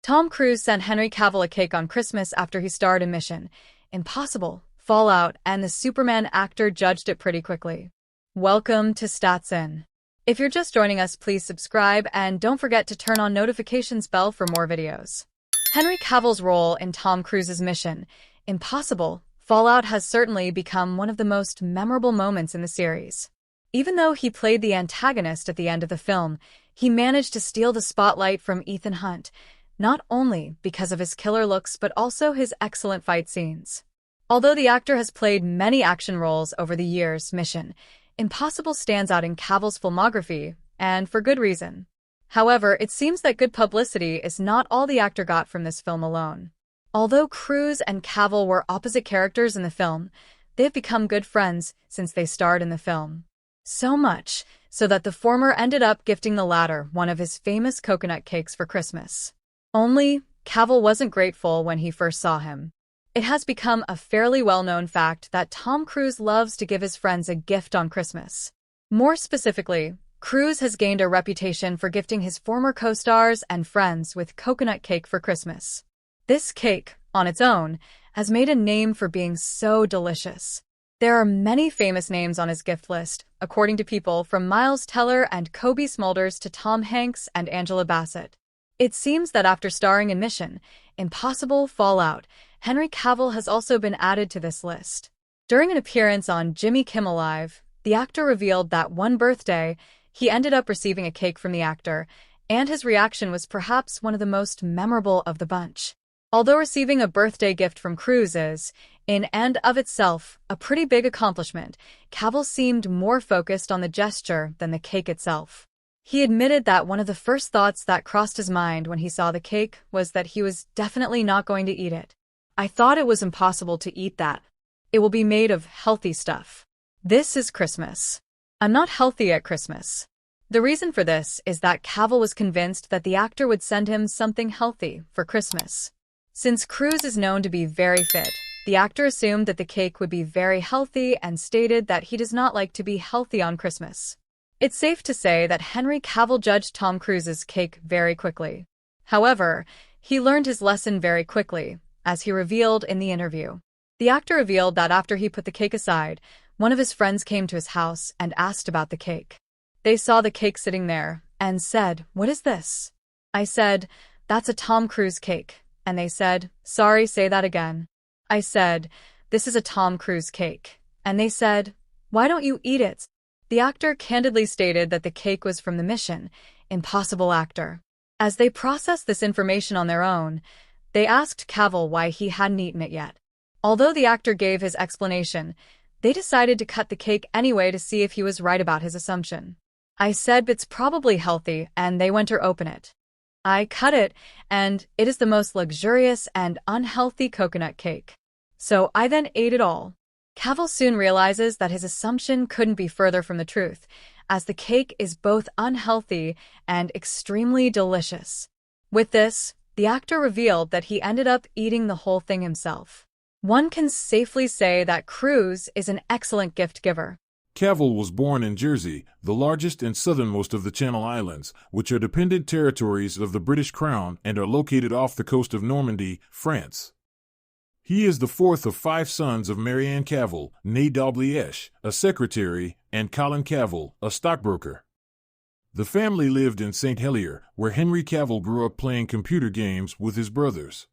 Tom Cruise sent Henry Cavill a cake on Christmas after he starred in Mission Impossible, Fallout, and the Superman actor judged it pretty quickly. Welcome to Stats In. If you're just joining us, please subscribe and don't forget to turn on notifications bell for more videos. Henry Cavill's role in Tom Cruise's Mission Impossible, Fallout has certainly become one of the most memorable moments in the series. Even though he played the antagonist at the end of the film, he managed to steal the spotlight from Ethan Hunt, not only because of his killer looks but also his excellent fight scenes. Although the actor has played many action roles over the years, Mission Impossible stands out in Cavill's filmography, and for good reason. However, it seems that good publicity is not all the actor got from this film alone. Although Cruise and Cavill were opposite characters in the film, they have become good friends since they starred in the film. So much so that the former ended up gifting the latter one of his famous coconut cakes for Christmas. Only, Cavill wasn't grateful when he first saw him. It has become a fairly well-known fact that Tom Cruise loves to give his friends a gift on Christmas. More specifically, Cruise has gained a reputation for gifting his former co-stars and friends with coconut cake for Christmas. This cake, on its own, has made a name for being so delicious. There are many famous names on his gift list, according to people from Miles Teller and Kobe Smulders to Tom Hanks and Angela Bassett. It seems that after starring in Mission Impossible Fallout, Henry Cavill has also been added to this list. During an appearance on Jimmy Kimmel Live, the actor revealed that one birthday, he ended up receiving a cake from the actor, and his reaction was perhaps one of the most memorable of the bunch. Although receiving a birthday gift from Cruise is, in and of itself, a pretty big accomplishment, Cavill seemed more focused on the gesture than the cake itself. He admitted that one of the first thoughts that crossed his mind when he saw the cake was that he was definitely not going to eat it. "I thought it was impossible to eat that. It will be made of healthy stuff. This is Christmas. I'm not healthy at Christmas." The reason for this is that Cavill was convinced that the actor would send him something healthy for Christmas. Since Cruise is known to be very fit, the actor assumed that the cake would be very healthy and stated that he does not like to be healthy on Christmas. It's safe to say that Henry Cavill judged Tom Cruise's cake very quickly. However, he learned his lesson very quickly, as he revealed in the interview. The actor revealed that after he put the cake aside, one of his friends came to his house and asked about the cake. They saw the cake sitting there and said, "What is this?" I said, "That's a Tom Cruise cake." And they said, "Sorry, say that again." I said, "This is a Tom Cruise cake." And they said, "Why don't you eat it?" The actor candidly stated that the cake was from the Mission Impossible actor. As they processed this information on their own, they asked Cavill why he hadn't eaten it yet. Although the actor gave his explanation, they decided to cut the cake anyway to see if he was right about his assumption. I said it's probably healthy, and they went to open it. I cut it, and it is the most luxurious and unhealthy coconut cake. So I then ate it all. Cavill soon realizes that his assumption couldn't be further from the truth, as the cake is both unhealthy and extremely delicious. With this, the actor revealed that he ended up eating the whole thing himself. One can safely say that Cruise is an excellent gift giver. Cavill was born in Jersey, the largest and southernmost of the Channel Islands, which are dependent territories of the British Crown and are located off the coast of Normandy, France. He is the fourth of 5 sons of Marianne Cavill, née Dalgliesh, a secretary, and Colin Cavill, a stockbroker. The family lived in St. Helier, where Henry Cavill grew up playing computer games with his brothers.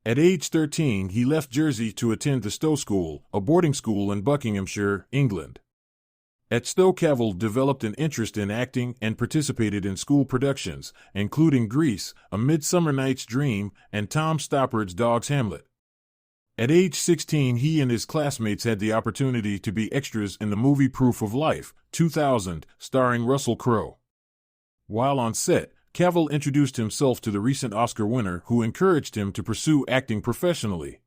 At age 13, he left Jersey to attend the Stowe School, a boarding school in Buckinghamshire, England. At Stowe, Cavill developed an interest in acting and participated in school productions, including Grease, A Midsummer Night's Dream, and Tom Stoppard's Dog's Hamlet. At age 16, he and his classmates had the opportunity to be extras in the movie Proof of Life, 2000, starring Russell Crowe. While on set, Cavill introduced himself to the recent Oscar winner, who encouraged him to pursue acting professionally.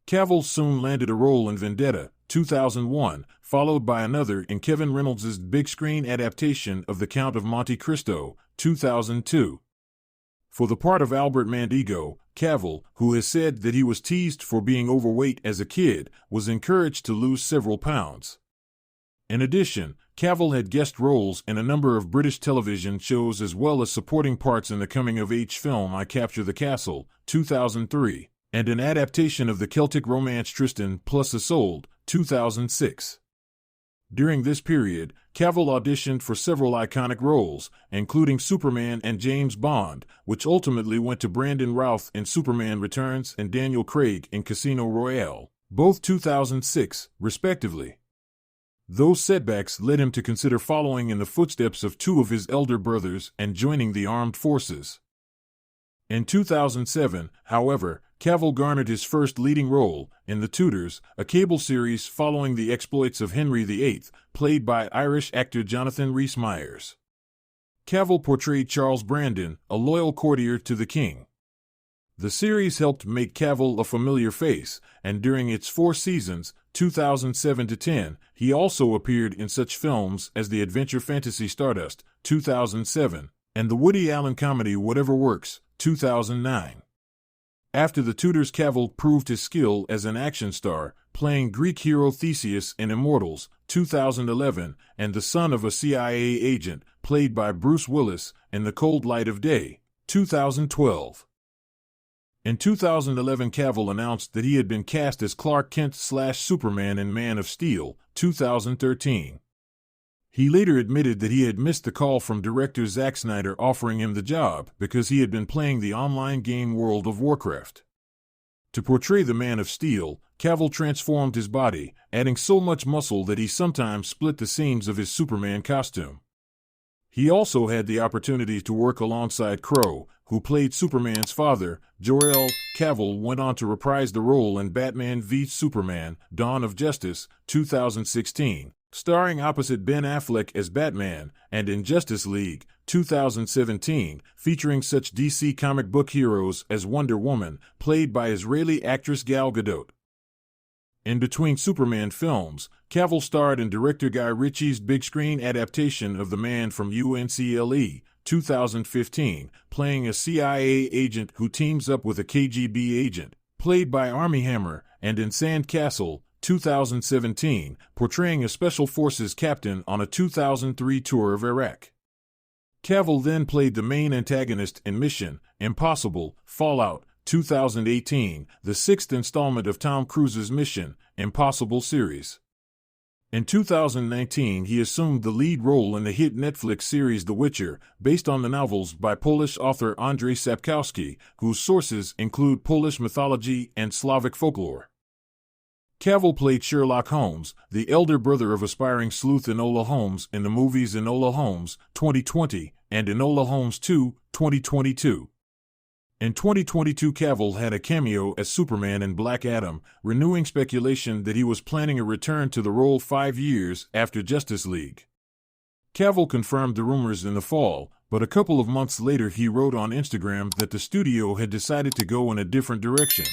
Cavill soon landed a role in Vendetta, 2001, followed by another in Kevin Reynolds' big-screen adaptation of The Count of Monte Cristo, 2002. For the part of Albert Mandigo, Cavill, who has said that he was teased for being overweight as a kid, was encouraged to lose several pounds. In addition, Cavill had guest roles in a number of British television shows as well as supporting parts in the coming-of-age film I Capture the Castle, 2003, and an adaptation of the Celtic romance Tristan plus Isolde, 2006. During this period, Cavill auditioned for several iconic roles, including Superman and James Bond, which ultimately went to Brandon Routh in Superman Returns and Daniel Craig in Casino Royale, both 2006, respectively. Those setbacks led him to consider following in the footsteps of two of his elder brothers and joining the armed forces. In 2007, however, Cavill garnered his first leading role in The Tudors, a cable series following the exploits of Henry VIII, played by Irish actor Jonathan Rhys-Meyers. Cavill portrayed Charles Brandon, a loyal courtier to the king. The series helped make Cavill a familiar face, and during its 4 seasons, 2007 to 10, he also appeared in such films as the adventure fantasy Stardust, 2007, and the Woody Allen comedy Whatever Works, 2009. After The Tudors, Cavill proved his skill as an action star, playing Greek hero Theseus in Immortals, 2011, and the son of a CIA agent, played by Bruce Willis, in The Cold Light of Day, 2012. In 2011, Cavill announced that he had been cast as Clark Kent/Superman in Man of Steel, 2013. He later admitted that he had missed the call from director Zack Snyder offering him the job because he had been playing the online game World of Warcraft. To portray the Man of Steel, Cavill transformed his body, adding so much muscle that he sometimes split the seams of his Superman costume. He also had the opportunity to work alongside Crow, who played Superman's father. Jor-El. Cavill went on to reprise the role in Batman v Superman, Dawn of Justice, 2016, starring opposite Ben Affleck as Batman, and in Justice League, 2017, featuring such DC comic book heroes as Wonder Woman, played by Israeli actress Gal Gadot. In between Superman films, Cavill starred in director Guy Ritchie's big-screen adaptation of The Man from UNCLE, 2015, playing a CIA agent who teams up with a KGB agent, played by Armie Hammer, and in Sandcastle, 2017, portraying a Special Forces captain on a 2003 tour of Iraq. Cavill then played the main antagonist in Mission Impossible Fallout, 2018, the 6th installment of Tom Cruise's Mission Impossible series. In 2019, he assumed the lead role in the hit Netflix series The Witcher, based on the novels by Polish author Andrzej Sapkowski, whose sources include Polish mythology and Slavic folklore. Cavill played Sherlock Holmes, the elder brother of aspiring sleuth Enola Holmes in the movies Enola Holmes, 2020, and Enola Holmes 2, 2022. In 2022, Cavill had a cameo as Superman in Black Adam, renewing speculation that he was planning a return to the role 5 years after Justice League. Cavill confirmed the rumors in the fall, but a couple of months later he wrote on Instagram that the studio had decided to go in a different direction,